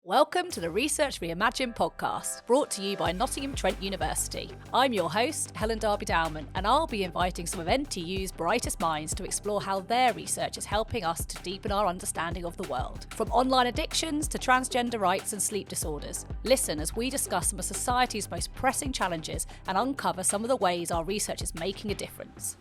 Welcome to the Research Reimagined podcast, brought to you by Nottingham Trent University. I'm your host, Helen Darby-Dowman, and I'll be inviting some of NTU's brightest minds to explore how their research is helping us to deepen our understanding of the world. From online addictions to transgender rights and sleep disorders. Listen as we discuss some of society's most pressing challenges and uncover some of the ways our research is making a difference.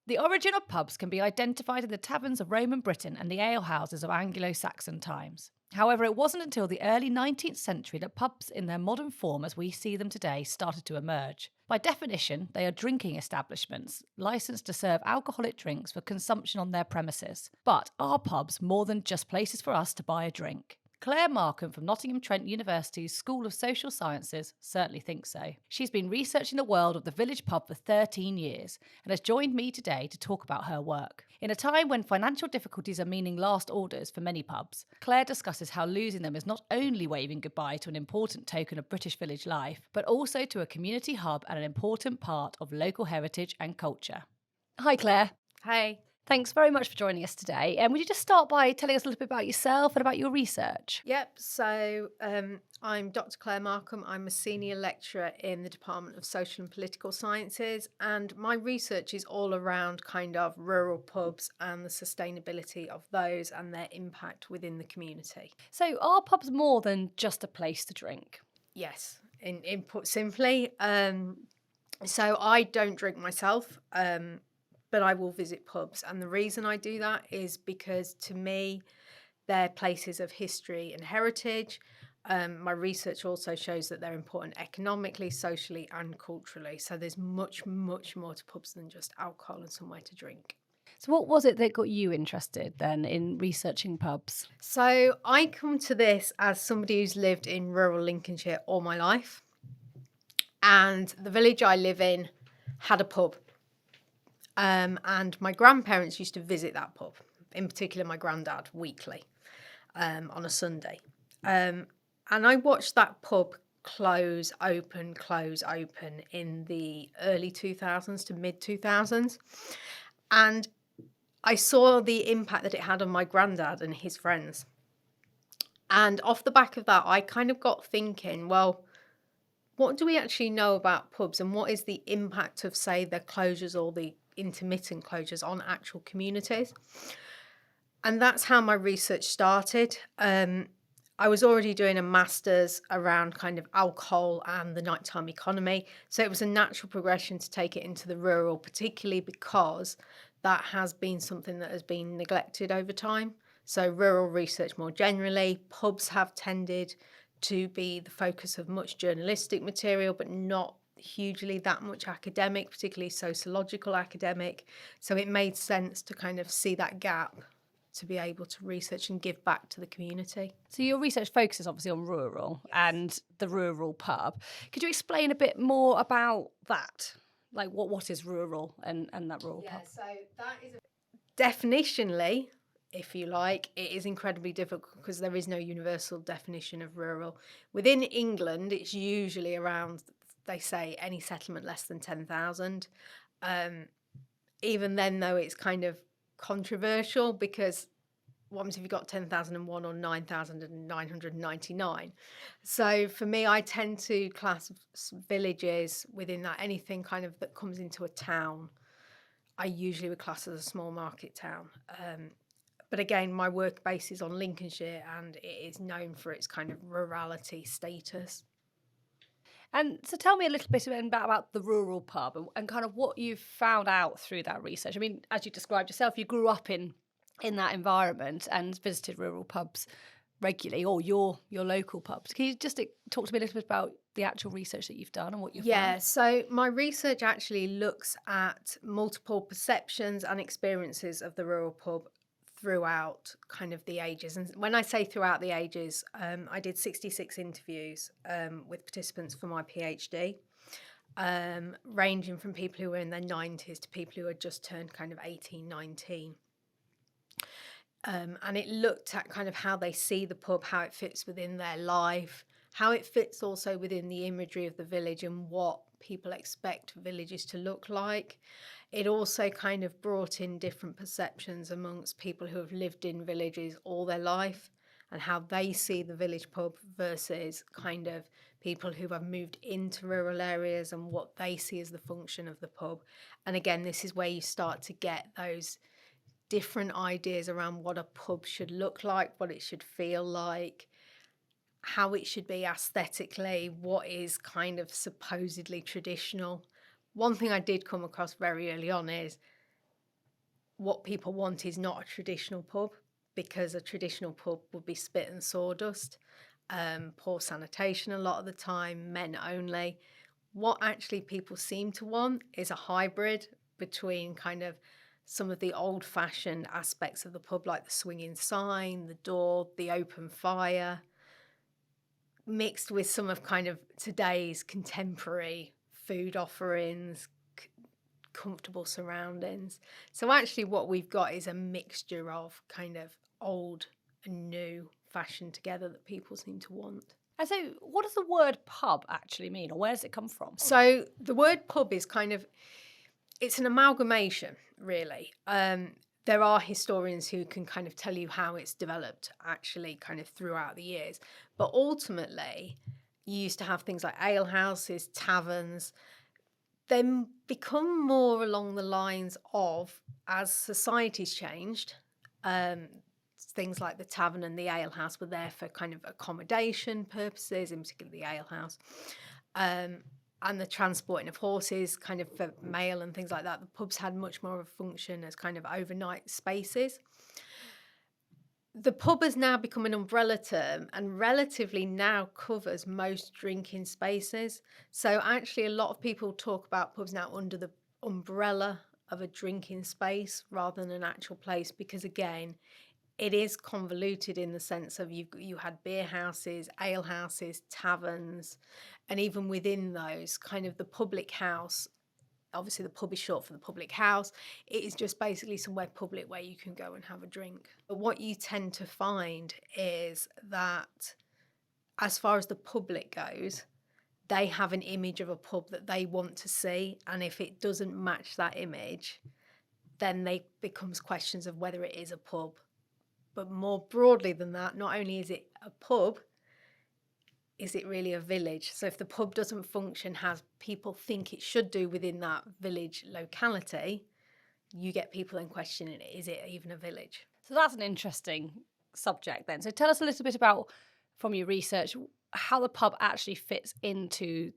The origin of pubs can be identified in the taverns of Roman Britain and the alehouses of Anglo-Saxon times. However, it wasn't until the early 19th century that pubs in their modern form as we see them today started to emerge. By definition, they are drinking establishments, licensed to serve alcoholic drinks for consumption on their premises. But are pubs more than just places for us to buy a drink? Claire Markham from Nottingham Trent University's School of Social Sciences certainly thinks so. She's been researching the world of the village pub for 13 years and has joined me today to talk about her work. In a time when financial difficulties are meaning last orders for many pubs, Claire discusses how losing them is not only waving goodbye to an important token of British village life, but also to a community hub and an important part of local heritage and culture. Hi Claire. Hey. Thanks very much for joining us today. And would you just start by telling us a little bit about yourself and about your research? Yep, so I'm Dr Claire Markham. I'm a senior lecturer in the Department of Social and Political Sciences, and my research is all around kind of rural pubs and the sustainability of those and their impact within the community. So are pubs more than just a place to drink? Yes, in put simply. So I don't drink myself, but I will visit pubs. And the reason I do that is because to me, they're places of history and heritage. My research also shows that they're important economically, socially and culturally. So there's much, much more to pubs than just alcohol and somewhere to drink. So what was it that got you interested then in researching pubs? So I come to this as somebody who's lived in rural Lincolnshire all my life. And the village I live in had a pub. And my grandparents used to visit that pub, in particular my granddad, weekly on a Sunday. And I watched that pub close, open in the early 2000s to mid 2000s. And I saw the impact that it had on my granddad and his friends. And off the back of that, I kind of got thinking, well, what do we actually know about pubs and what is the impact of, say, the closures or the intermittent closures on actual communities? And that's how my research started. I was already doing a master's around kind of alcohol and the nighttime economy. So it was a natural progression to take it into the rural, particularly because that has been something that has been neglected over time. So rural research more generally, pubs have tended to be the focus of much journalistic material, but not hugely that much academic, particularly sociological academic. So it made sense to kind of see that gap to be able to research and give back to the community. So your research focuses obviously on rural and the rural pub. Could you explain a bit more about that? Like what is rural and that rural pub? So that is definitionally, if you like, it is incredibly difficult because there is no universal definition of rural. Within England, it's usually around, they say, any settlement less than 10,000. Even then, though, it's kind of controversial because what happens if you've got 10,001 or 9,999? So for me, I tend to class villages within that, anything kind of that comes into a town, I usually would class as a small market town. But again, my work base is on Lincolnshire and it is known for its kind of rurality status. And so tell me a little bit about the rural pub and kind of what you've found out through that research. I mean, as you described yourself, you grew up in that environment and visited rural pubs regularly, or your local pubs. Can you just talk to me a little bit about the actual research that you've done and what you've found? So my research actually looks at multiple perceptions and experiences of the rural pub throughout kind of the ages. And when I say throughout the ages, I did 66 interviews with participants for my PhD, ranging from people who were in their 90s to people who had just turned kind of 18, 19. And it looked at kind of how they see the pub, how it fits within their life, how it fits also within the imagery of the village and what people expect villages to look like. It also kind of brought in different perceptions amongst people who have lived in villages all their life and how they see the village pub versus kind of people who have moved into rural areas and what they see as the function of the pub. And again, this is where you start to get those different ideas around what a pub should look like, what it should feel like, how it should be aesthetically, what is kind of supposedly traditional. One thing I did come across very early on is what people want is not a traditional pub, because a traditional pub would be spit and sawdust, poor sanitation a lot of the time, men only. What actually people seem to want is a hybrid between kind of some of the old-fashioned aspects of the pub, like the swinging sign, the door, the open fire, mixed with some of kind of today's contemporary food offerings, comfortable surroundings. So actually what we've got is a mixture of kind of old and new fashion together that people seem to want. And so what does the word pub actually mean, or where does it come from? So the word pub is kind of, it's an amalgamation, really. There are historians who can kind of tell you how it's developed actually kind of throughout the years. But ultimately, you used to have things like ale houses, taverns. Then become more along the lines of, as society's changed, things like the tavern and the ale house were there for kind of accommodation purposes, in particular the ale house. And the transporting of horses, kind of for mail and things like that. The pubs had much more of a function as kind of overnight spaces. The pub has now become an umbrella term and relatively now covers most drinking spaces. So actually a lot of people talk about pubs now under the umbrella of a drinking space rather than an actual place, because again, it is convoluted in the sense of you had beer houses, ale houses, taverns, and even within those, kind of the public house, obviously the pub is short for the public house, it is just basically somewhere public where you can go and have a drink. But what you tend to find is that as far as the public goes, they have an image of a pub that they want to see, and if it doesn't match that image, then they becomes questions of whether it is a pub. But more broadly than that, not only is it a pub, is it really a village? So if the pub doesn't function as people think it should do within that village locality, you get people then questioning it. Is it even a village? So that's an interesting subject then. So tell us a little bit about, from your research, how the pub actually fits into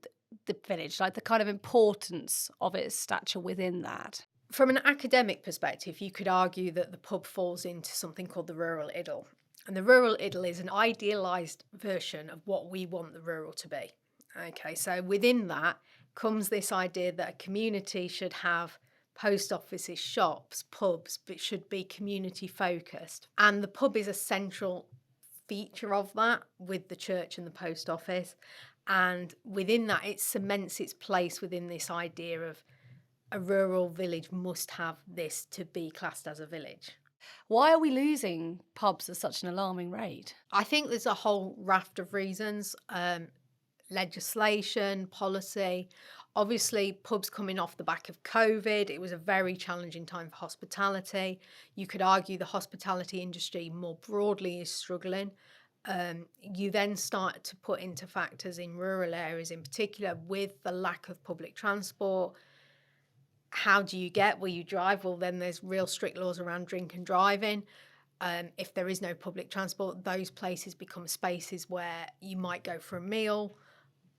the village, like the kind of importance of its stature within that. From an academic perspective, you could argue that the pub falls into something called the rural idyll. And the rural idyll is an idealised version of what we want the rural to be. Okay, so within that comes this idea that a community should have post offices, shops, pubs, but should be community focused. And the pub is a central feature of that, with the church and the post office. And within that, it cements its place within this idea of a rural village must have this to be classed as a village. Why are we losing pubs at such an alarming rate? I think there's a whole raft of reasons. Legislation, policy. Obviously, pubs coming off the back of COVID, it was a very challenging time for hospitality. You could argue the hospitality industry more broadly is struggling. You then start to put into factors in rural areas in particular with the lack of public transport. How do you get where you drive? Well, then there's real strict laws around drink and driving. If there is no public transport, those places become spaces where you might go for a meal,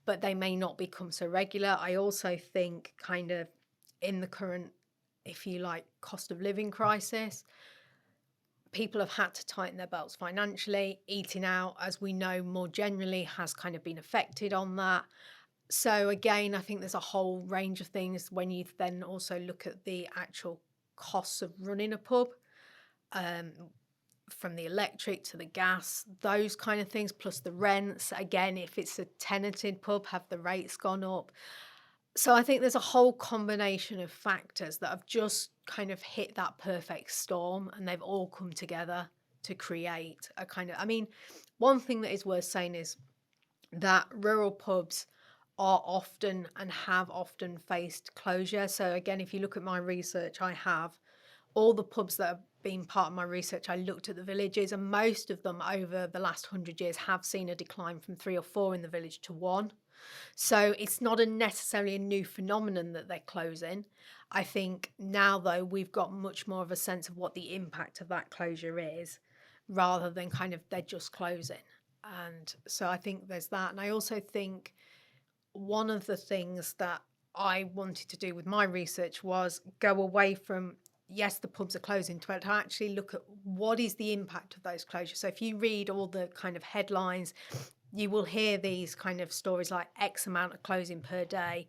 but they may not become so regular. I also think kind of in the current, if you like, cost of living crisis, people have had to tighten their belts financially. Eating out, as we know more generally, has kind of been affected on that. So again, I think there's a whole range of things when you then also look at the actual costs of running a pub, from the electric to the gas, those kind of things, plus the rents. Again, if it's a tenanted pub, have the rates gone up? So I think there's a whole combination of factors that have just kind of hit that perfect storm, and they've all come together to create a kind of, I mean, one thing that is worth saying is that rural pubs are often and have often faced closure. So again, if you look at my research, I have all the pubs that have been part of my research, I looked at the villages, and most of them over the last 100 years have seen a decline from 3 or 4 in the village to 1. So it's not necessarily a new phenomenon that they're closing. I think now, though, we've got much more of a sense of what the impact of that closure is, rather than kind of they're just closing. And so I think there's that. And I also think one of the things that I wanted to do with my research was go away from, yes, the pubs are closing, to actually look at what is the impact of those closures. So if you read all the kind of headlines, you will hear these kind of stories like X amount of closing per day.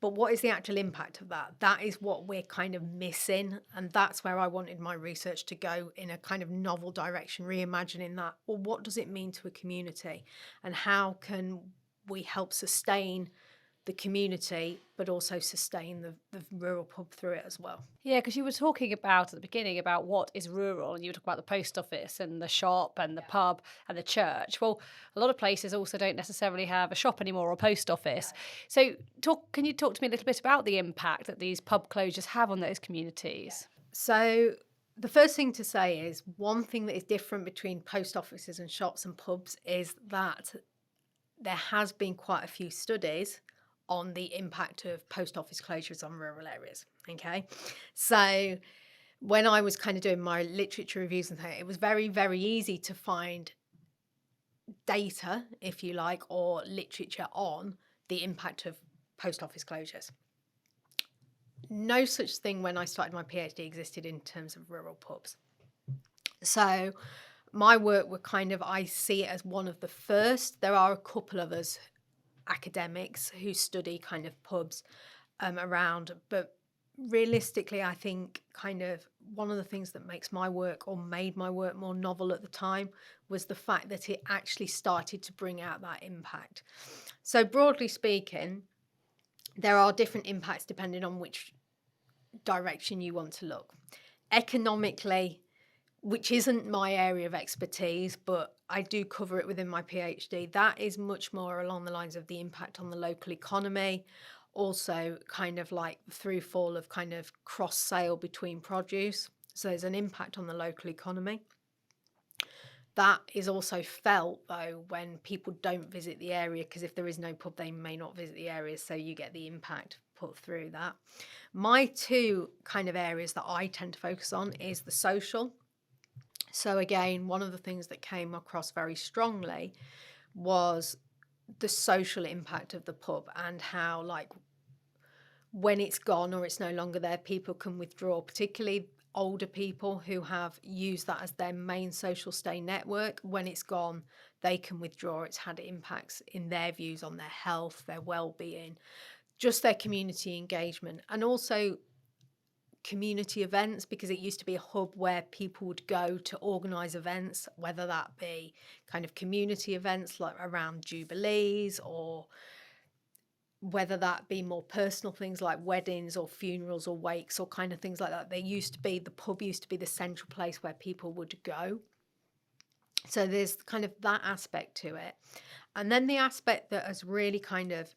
But what is the actual impact of that? That is what we're kind of missing. And that's where I wanted my research to go, in a kind of novel direction, reimagining that. Well, what does it mean to a community? And how can we help sustain the community, but also sustain the rural pub through it as well? Yeah, because you were talking about at the beginning about what is rural, and you were talking about the post office and the shop and the pub and the church. Well, a lot of places also don't necessarily have a shop anymore or a post office. So can you talk to me a little bit about the impact that these pub closures have on those communities? So the first thing to say is, one thing that is different between post offices and shops and pubs is that there has been quite a few studies on the impact of post office closures on rural areas. Okay, so when I was kind of doing my literature reviews and things, it was very, very easy to find data, if you like, or literature on the impact of post office closures. No such thing when I started my PhD existed in terms of rural pubs. So my work were kind of, I see it as one of the first. There are a couple of us academics who study kind of pubs around, but realistically, I think kind of one of the things that makes my work, or made my work, more novel at the time was the fact that it actually started to bring out that impact. So broadly speaking, there are different impacts depending on which direction you want to look. Economically, which isn't my area of expertise, but I do cover it within my PhD, that is much more along the lines of the impact on the local economy, also kind of like the through-fall of kind of cross-sale between produce. So there's an impact on the local economy. That is also felt, though, when people don't visit the area, because if there is no pub, they may not visit the area, so you get the impact put through that. My two kind of areas that I tend to focus on is the social. So again, one of the things that came across very strongly was the social impact of the pub, and how, like, when it's gone or it's no longer there, people can withdraw, particularly older people who have used that as their main social stay network. When it's gone, they can withdraw. It's had impacts in their views on their health, their well-being, just their community engagement, and also community events, because it used to be a hub where people would go to organise events, whether that be kind of community events like around jubilees, or whether that be more personal things like weddings or funerals or wakes or kind of things like that. The pub used to be the central place where people would go. So there's kind of that aspect to it. And then the aspect that has really kind of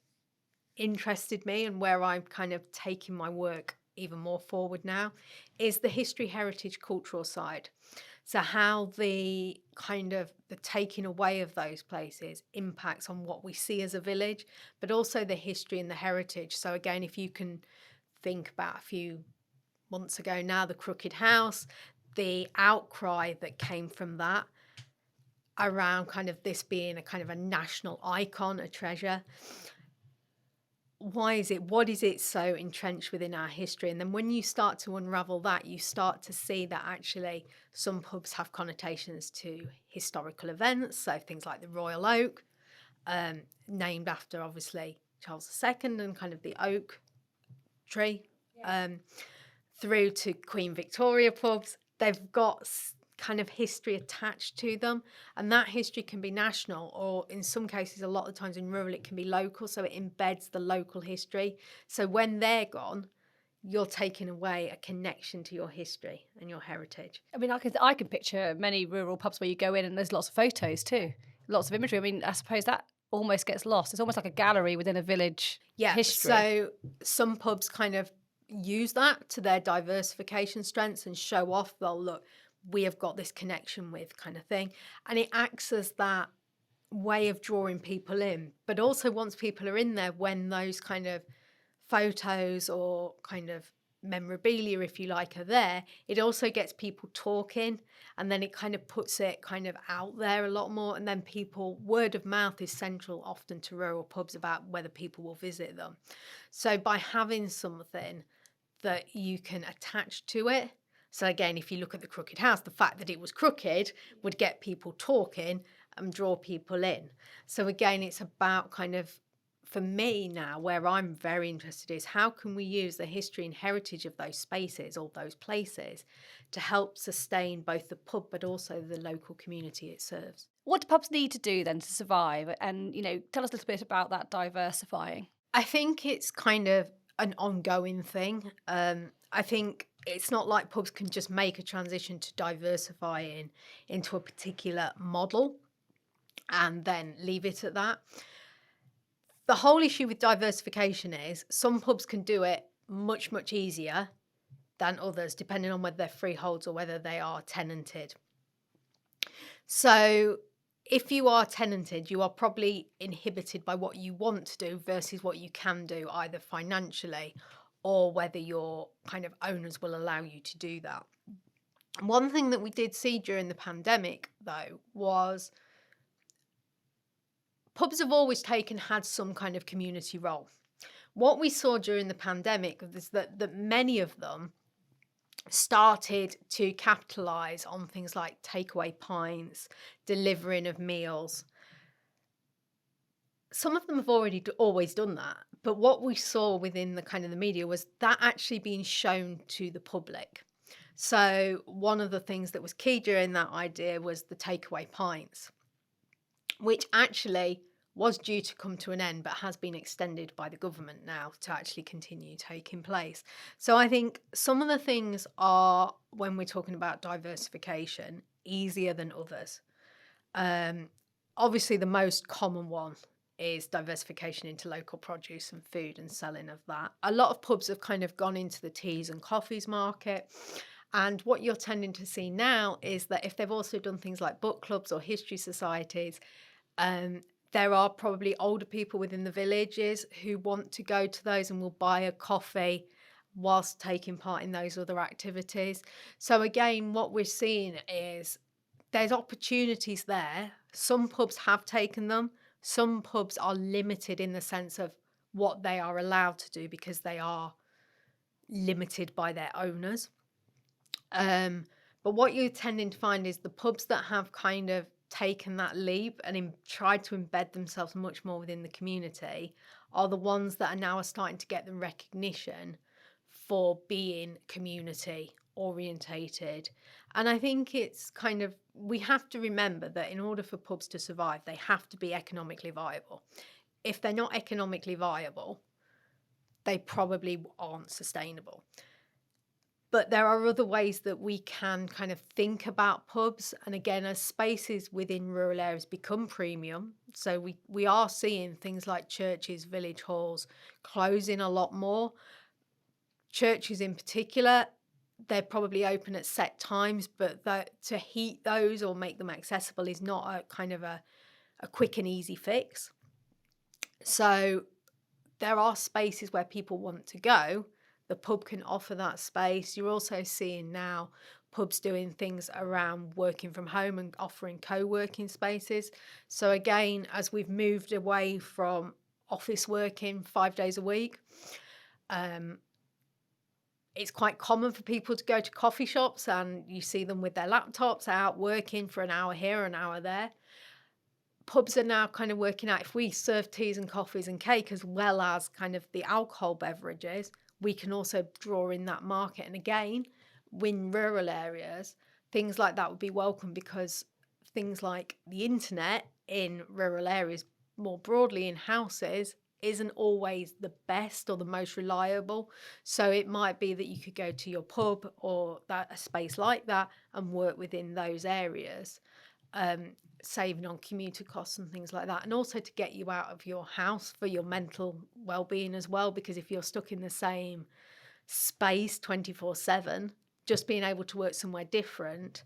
interested me, and where I'm kind of taking my work even more forward now, is the history, heritage, cultural side. So how the kind of the taking away of those places impacts on what we see as a village, but also the history and the heritage. So again, if you can think about a few months ago now, the Crooked House, the outcry that came from that around kind of this being a kind of a national icon, a treasure. What is it so entrenched within our history? And then when you start to unravel that, you start to see that actually some pubs have connotations to historical events. So things like the Royal Oak, named after obviously Charles II and kind of the oak tree, through to Queen Victoria pubs. They've got kind of history attached to them, and that history can be national, or in some cases, a lot of times in rural, it can be local, so it embeds the local history. So when they're gone, you're taking away a connection to your history and your heritage. I mean, I can picture many rural pubs where you go in and there's lots of photos too, lots of imagery. I mean, I suppose that almost gets lost. It's almost like a gallery within a village history. So some pubs kind of use that to their diversification strengths and show off, well, look, we have got this connection with kind of thing. And it acts as that way of drawing people in. But also once people are in there, when those kind of photos or kind of memorabilia, if you like, are there, it also gets people talking, and then it kind of puts it kind of out there a lot more. And then people, word of mouth is central often to rural pubs about whether people will visit them. So by having something that you can attach to it, so again, if you look at the Crooked House, the fact that it was crooked would get people talking and draw people in. So again, it's about kind of, for me now, where I'm very interested is how can we use the history and heritage of those spaces or those places to help sustain both the pub but also the local community it serves. What do pubs need to do then to survive? And, tell us a little bit about that diversifying. I think it's kind of an ongoing thing. I think it's not like pubs can just make a transition to diversifying into a particular model and then leave it at that. The whole issue with diversification is some pubs can do it much, much easier than others, depending on whether they're freeholds or whether they are tenanted. So if you are tenanted, you are probably inhibited by what you want to do versus what you can do, either financially or whether your kind of owners will allow you to do that. One thing that we did see during the pandemic, though, was pubs have always had some kind of community role. What we saw during the pandemic was that many of them started to capitalise on things like takeaway pints, delivering of meals. Some of them have always done that, but what we saw within the kind of the media was that actually being shown to the public. So one of the things that was key during that idea was the takeaway pints, which actually was due to come to an end, but has been extended by the government now to actually continue taking place. So I think some of the things are, when we're talking about diversification, easier than others. Obviously, the most common one is diversification into local produce and food and selling of that. A lot of pubs have kind of gone into the teas and coffees market. And what you're tending to see now is that if they've also done things like book clubs or history societies, there are probably older people within the villages who want to go to those and will buy a coffee whilst taking part in those other activities. So again, what we're seeing is there's opportunities there. Some pubs have taken them. Some pubs are limited in the sense of what they are allowed to do because they are limited by their owners. But what you're tending to find is the pubs that have kind of taken that leap and tried to embed themselves much more within the community are the ones that are now starting to get the recognition for being community orientated. And I think it's kind of, we have to remember that in order for pubs to survive, they have to be economically viable. If they're not economically viable, they probably aren't sustainable. But there are other ways that we can kind of think about pubs. And again, as spaces within rural areas become premium, so we are seeing things like churches, village halls closing a lot more. Churches in particular, they're probably open at set times, but to heat those or make them accessible is not a kind of a quick and easy fix. So there are spaces where people want to go. The pub can offer that space. You're also seeing now pubs doing things around working from home and offering co-working spaces. So again, as we've moved away from office working 5 days a week, it's quite common for people to go to coffee shops and you see them with their laptops out working for an hour here, an hour there. Pubs are now kind of working out, if we serve teas and coffees and cake as well as kind of the alcohol beverages, we can also draw in that market. And again, in rural areas, things like that would be welcome because things like the internet in rural areas, more broadly in houses, isn't always the best or the most reliable. So it might be that you could go to your pub or a space like that and work within those areas, saving on commuter costs and things like that, and also to get you out of your house for your mental well-being as well, because if you're stuck in the same space 24/7, just being able to work somewhere different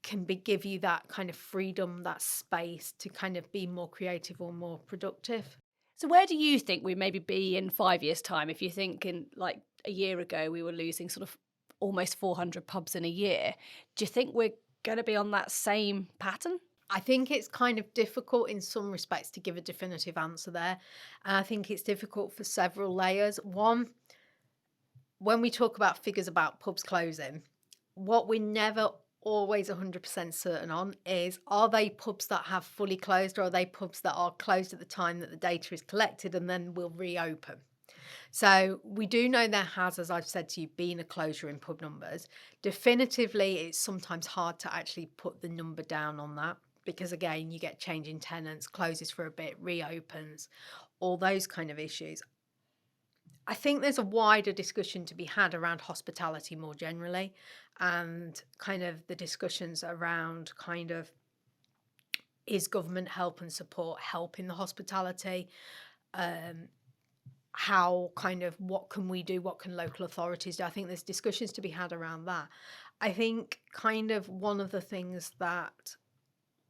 can give you that kind of freedom, that space to kind of be more creative or more productive. So where do you think we maybe be in 5 years' time? If you think in like a year ago we were losing sort of almost 400 pubs in a year, do you think we're going to be on that same pattern? I think it's kind of difficult in some respects to give a definitive answer there. And I think it's difficult for several layers. One, when we talk about figures about pubs closing, what we're never always 100% certain on is, are they pubs that have fully closed, or are they pubs that are closed at the time that the data is collected and then will reopen? So we do know there has, as I've said to you, been a closure in pub numbers. Definitively, it's sometimes hard to actually put the number down on that, because again, you get change in tenants, closes for a bit, reopens, all those kind of issues. I think there's a wider discussion to be had around hospitality more generally, and kind of the discussions around kind of, is government help and support helping the hospitality? How kind of, what can we do? What can local authorities do? I think there's discussions to be had around that. I think kind of one of the things that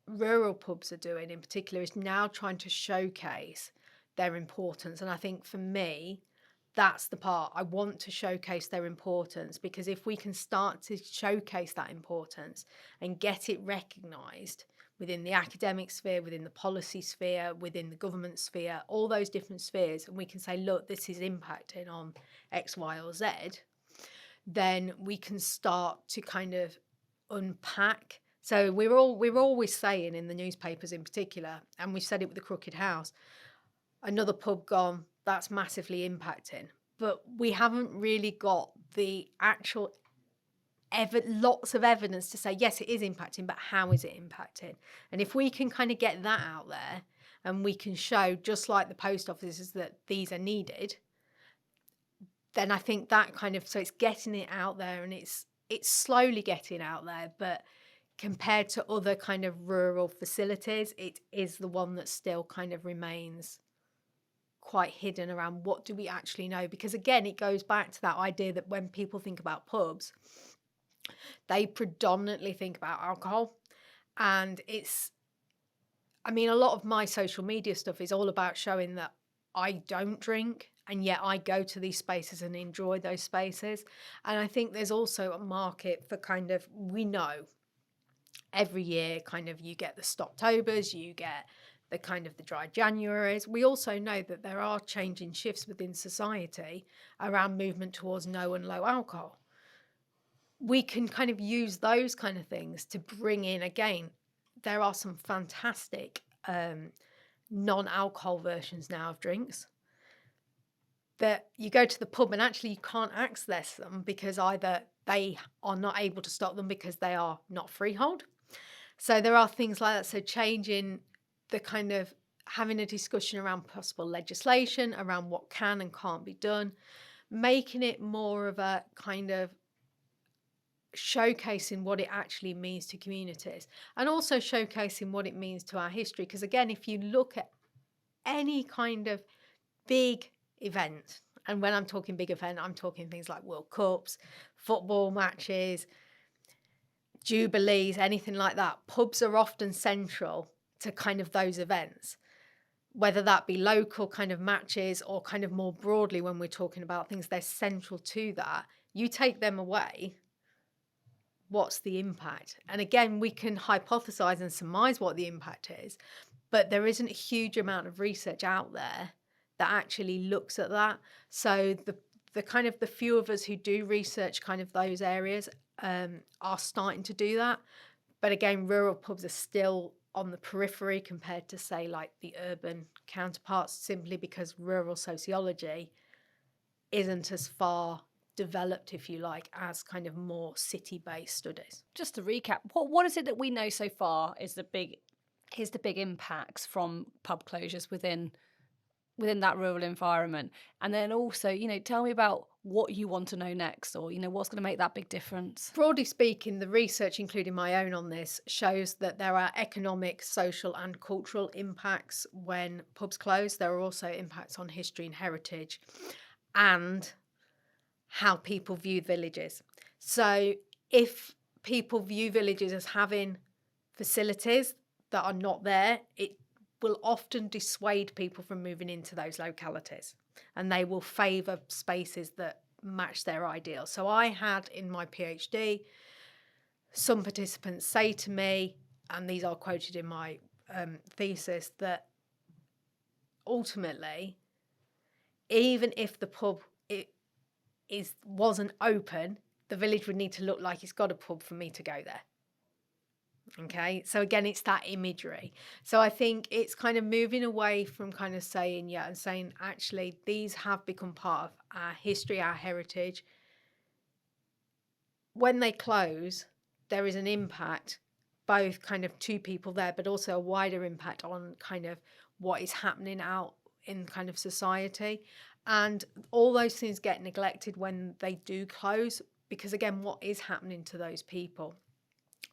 rural pubs are doing in particular is now trying to showcase their importance. And I think for me, that's the part I want to showcase, their importance, because if we can start to showcase that importance and get it recognised within the academic sphere, within the policy sphere, within the government sphere, all those different spheres, and we can say, look, this is impacting on X, Y, or Z, then we can start to kind of unpack. So we're always saying in the newspapers in particular, and we've said it with the Crooked House, another pub gone, that's massively impacting. But we haven't really got the actual lots of evidence to say, yes, it is impacting, but how is it impacting? And if we can kind of get that out there, and we can show, just like the post offices, that these are needed, then I think that kind of, so it's getting it out there, and it's slowly getting out there, but compared to other kind of rural facilities, it is the one that still kind of remains quite hidden around what do we actually know. Because again, it goes back to that idea that when people think about pubs, they predominantly think about alcohol. And I mean, a lot of my social media stuff is all about showing that I don't drink, and yet I go to these spaces and enjoy those spaces. And I think there's also a market for kind of, we know every year kind of you get the Stoptobers, you get the kind of the dry Januaries. We also know that there are changing shifts within society around movement towards no and low alcohol. We can kind of use those kind of things to bring in, again, there are some fantastic non-alcohol versions now of drinks that you go to the pub and actually you can't access them, because either they are not able to stock them because they are not freehold. So there are things like that. So changing the kind of, having a discussion around possible legislation around what can and can't be done, making it more of a kind of showcasing what it actually means to communities, and also showcasing what it means to our history. Because again, if you look at any kind of big event, and when I'm talking big event, I'm talking things like World Cups, football matches, jubilees, anything like that, pubs are often central to kind of those events, whether that be local kind of matches or kind of more broadly when we're talking about things, they're central to that. You take them away, what's the impact? And again, we can hypothesize and surmise what the impact is, but there isn't a huge amount of research out there that actually looks at that. So the kind of the few of us who do research kind of those areas are starting to do that. But again, rural pubs are still on the periphery compared to, say, like the urban counterparts, simply because rural sociology isn't as far developed, if you like, as kind of more city-based studies. Just to recap, what is it that we know so far is the big impacts from pub closures within that rural environment? And then also, tell me about what you want to know next, or, what's going to make that big difference. Broadly speaking, the research, including my own on this, shows that there are economic, social and cultural impacts when pubs close. There are also impacts on history and heritage. And how people view villages. So if people view villages as having facilities that are not there, it will often dissuade people from moving into those localities, and they will favour spaces that match their ideals. So I had in my PhD some participants say to me, and these are quoted in my thesis, that ultimately, even if the pub wasn't open, the village would need to look like it's got a pub for me to go there. Okay, so again, it's that imagery. So I think it's kind of moving away from kind of saying, yeah, and saying, actually, these have become part of our history, our heritage. When they close, there is an impact, both kind of to people there, but also a wider impact on kind of what is happening out in kind of society. And all those things get neglected when they do close, because again, what is happening to those people?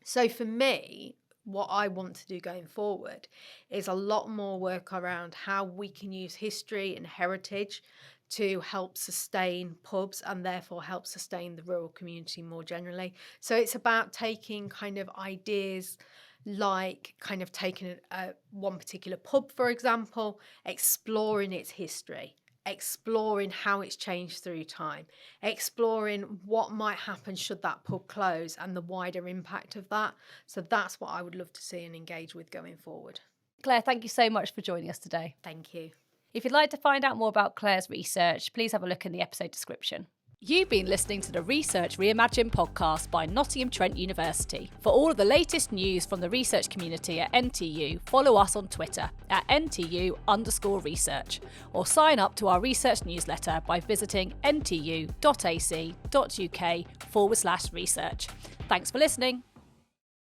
So for me, what I want to do going forward is a lot more work around how we can use history and heritage to help sustain pubs and therefore help sustain the rural community more generally. So it's about taking kind of ideas like kind of taking one particular pub, for example, exploring its history, exploring how it's changed through time, exploring what might happen should that pub close and the wider impact of that. So that's what I would love to see and engage with going forward. Claire, thank you so much for joining us today. Thank you. If you'd like to find out more about Claire's research, please have a look in the episode description. You've been listening to the Research Reimagined podcast by Nottingham Trent University. For all of the latest news from the research community at NTU, follow us on Twitter at NTU_research or sign up to our research newsletter by visiting ntu.ac.uk/research. Thanks for listening.